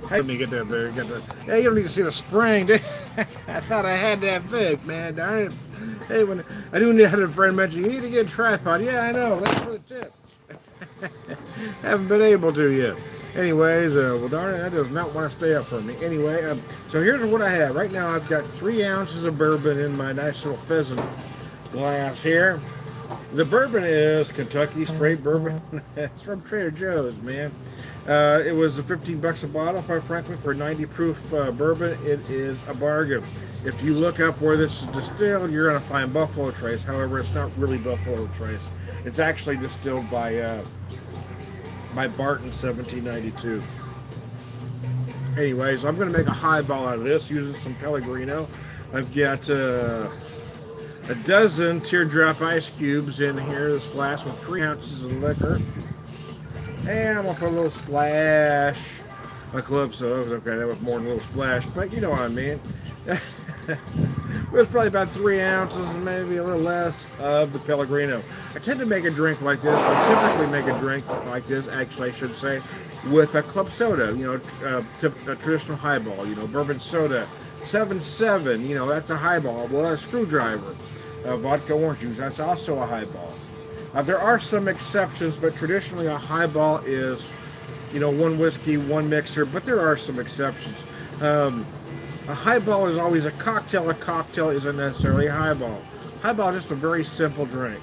Hey, let me get that beer. Get that. Hey, you don't need to see the spring. I thought I had that fixed, man. Darn it. Hey, when I do need a friend mention, you need to get a tripod. Yeah, I know. That's for the tip. Haven't been able to yet. Anyways, well, darn it, that does not want to stay up for me. Anyway, so here's what I have. Right now, I've got 3 ounces of bourbon in my nice little pheasant glass here. The bourbon is Kentucky straight bourbon. It's from Trader Joe's, man. It was 15 bucks a bottle, quite frankly, for 90 proof bourbon. It is a bargain. If you look up where this is distilled, you're going to find Buffalo Trace. However, it's not really Buffalo Trace. It's actually distilled by Barton, 1792. Anyways, I'm going to make a highball out of this using some Pellegrino. I've got a dozen teardrop ice cubes in here, this glass with 3 ounces of liquor. And I'm going to put a little splash of Calypso. Okay, that was more than a little splash, but you know what I mean. It was probably about 3 ounces, maybe a little less, of the Pellegrino. I tend to make a drink like this. I typically make a drink like this, actually, I should say, with a club soda, you know, a traditional highball, you know, bourbon soda, 7-7, you know, that's a highball. Well, a screwdriver, vodka orange juice, that's also a highball. There are some exceptions, but traditionally a highball is, you know, 1 whiskey, 1 mixer, but there are some exceptions. A highball is always a cocktail. A cocktail isn't necessarily a highball. Highball is just a very simple drink.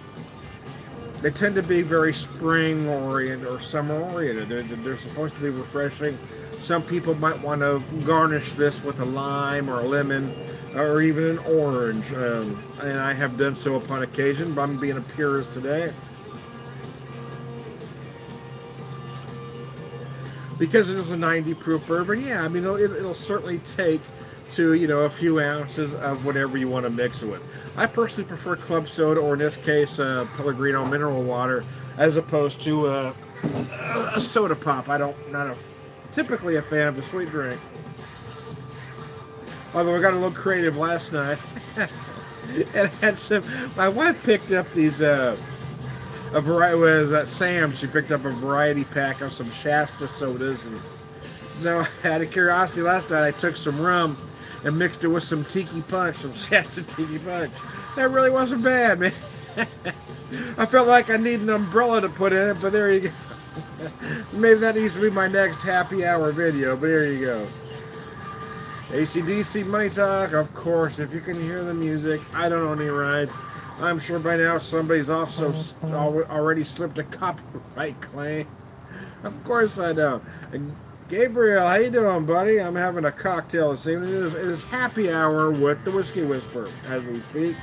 They tend to be very spring-oriented or summer-oriented. They're supposed to be refreshing. Some people might want to garnish this with a lime or a lemon or even an orange. And I have done so upon occasion, but I'm being a purist today. Because it is a 90 proof bourbon, yeah, I mean, it'll certainly take to, you know, a few ounces of whatever you want to mix it with. I personally prefer club soda, or in this case, Pellegrino mineral water, as opposed to a soda pop. Typically a fan of the sweet drink. Although I got a little creative last night, and had some. My wife picked up these a variety with Sam. She picked up a variety pack of some Shasta sodas, and so out of curiosity, last night I took some rum and mixed it with some tiki punch, some Shasta tiki punch. That really wasn't bad, man. I felt like I need an umbrella to put in it, but there you go. Maybe that needs to be my next happy hour video, but here you go. AC/DC Money Talk, of course. If you can hear the music, I don't own any rights. I'm sure by now somebody's also already slipped a copyright claim. Of course I don't. Gabriel, how you doing, buddy? I'm having a cocktail this evening. It is happy hour with the Whiskey Whisperer as we speak.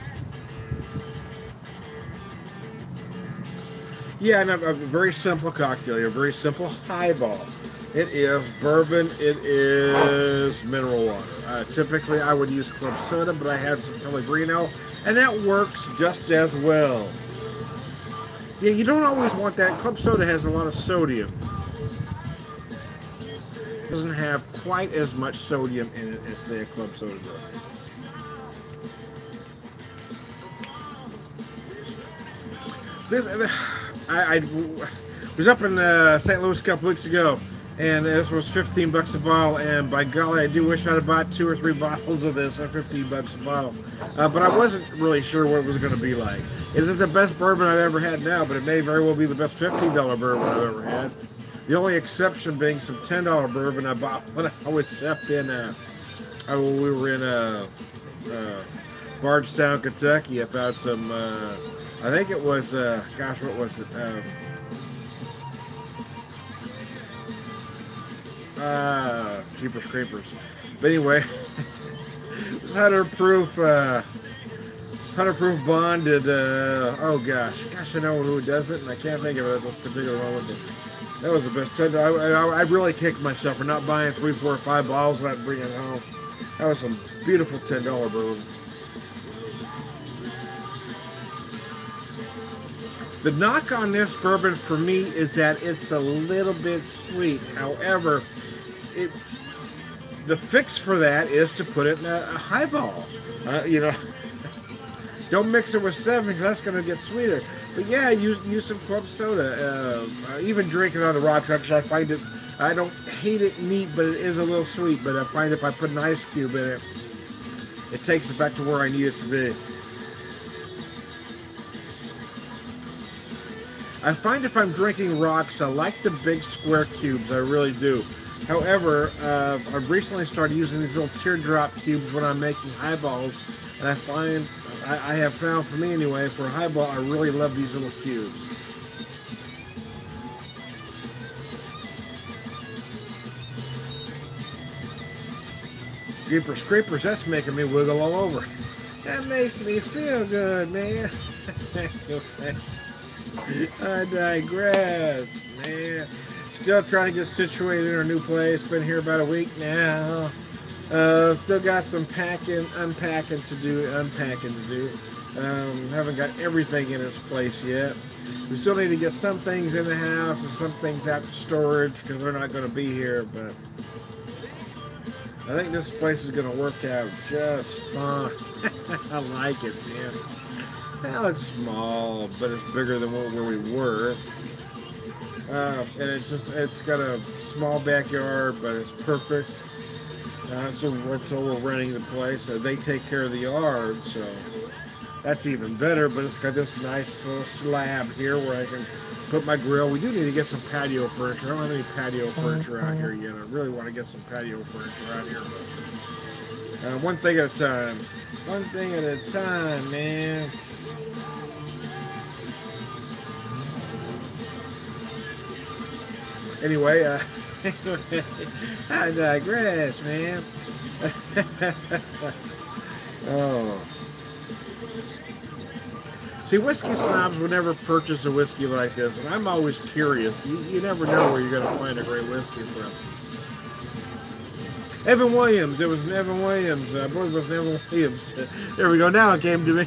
Yeah, and a very simple cocktail here, a very simple highball. It is bourbon, it is mineral water. Typically I would use club soda, but I had some Pellegrino, and that works just as well. Yeah, you don't always want that. Club soda has a lot of sodium. It doesn't have quite as much sodium in it as, say, a club soda does. I was up in St. Louis a couple weeks ago, and this was 15 bucks a bottle, and by golly, I do wish I'd have bought 2 or 3 bottles of this at 15 bucks a bottle. But I wasn't really sure what it was going to be like. Is it the best bourbon I've ever had now? But it may very well be the best $15 bourbon I've ever had. The only exception being some $10 bourbon I bought when I was up in, we were in Bardstown, Kentucky. I found some, I think it was, gosh, what was it? Jeepers Creepers. But anyway, it was 100 proof bonded, oh gosh, I know who does it, and I can't think of it at this particular moment. That was the best. I really kicked myself for not buying 3, 4, 5 bottles and not bringing it home. That was some beautiful $10 bourbon. The knock on this bourbon for me is that it's a little bit sweet. However, the fix for that is to put it in a highball. You know, don't mix it with 7 because that's going to get sweeter. But yeah, use some club soda. Even drink it on the rocks. Actually, I find it I don't hate it neat, but it is a little sweet. But I find if I put an ice cube in it, it takes it back to where I need it to be. I find if I'm drinking rocks, I like the big square cubes. I really do. However, I've recently started using these little teardrop cubes when I'm making highballs, and I find, I have found, for me anyway, for a highball, I really love these little cubes. Jeepers Creepers, that's making me wiggle all over. That makes me feel good, man. I digress, man. Still trying to get situated in our new place. Been here about a week now. Still got some unpacking to do. Haven't got everything in its place yet. We still need to get some things in the house and some things out to storage because they're not going to be here. But I think this place is going to work out just fine. I like it, man. Well, it's small, but it's bigger than where we were. And it's got a small backyard, but it's perfect. So we're renting the place. They take care of the yard, so that's even better. But it's got this nice little slab here where I can put my grill. We do need to get some patio furniture. I don't have any patio furniture out here yet. I really want to get some patio furniture out here. One thing at a time. One thing at a time, man. Anyway, I digress, man. Oh. See, whiskey snobs would never purchase a whiskey like this, and I'm always curious. You never know where you're going to find a great whiskey from. Evan Williams. It was an Evan Williams. I believe it was an Evan Williams. There we go. Now it came to me.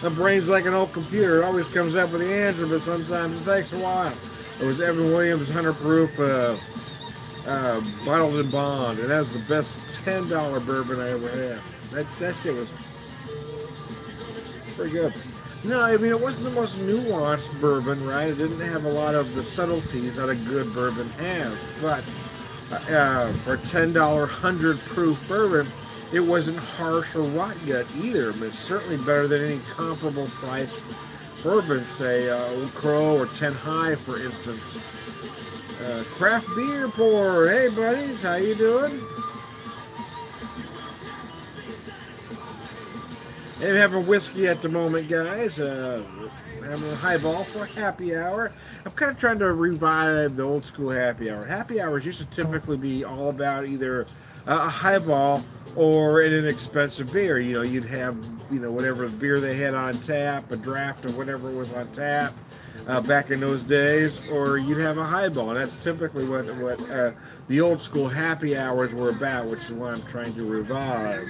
My brain's like an old computer. It always comes up with the answer, but sometimes it takes a while. It was Evan Williams 100 proof bottled in bond, and that was the best $10 bourbon I ever had. That shit was pretty good. No, I mean, it wasn't the most nuanced bourbon, right? It didn't have a lot of the subtleties that a good bourbon has, but for $10 100 proof bourbon, it wasn't harsh or rot gut either. I mean, it's certainly better than any comparable price bourbon, say Old Crow or 10 High, for instance. Craft beer pour. Hey, buddies, how you doing? I'm having whiskey at the moment, guys. Having a highball for happy hour. I'm kind of trying to revive the old school happy hour. Happy hours used to typically be all about either a highball or an inexpensive beer. You know, you'd have, whatever beer they had on tap, a draft of whatever was on tap back in those days, or you'd have a highball. And that's typically what the old school happy hours were about, which is what I'm trying to revive.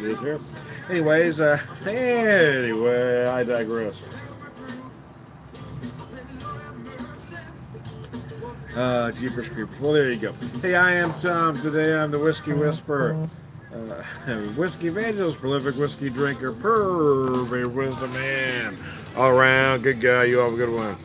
Anyways, anyway, I digress. Jeepers Creepers. Well, there you go. Hey, I am Tom. Today I'm the Whiskey Whisperer. Whiskey Evangelist, prolific whiskey drinker, Purveyor of Wisdom, man. All around, good guy. You all have a good one.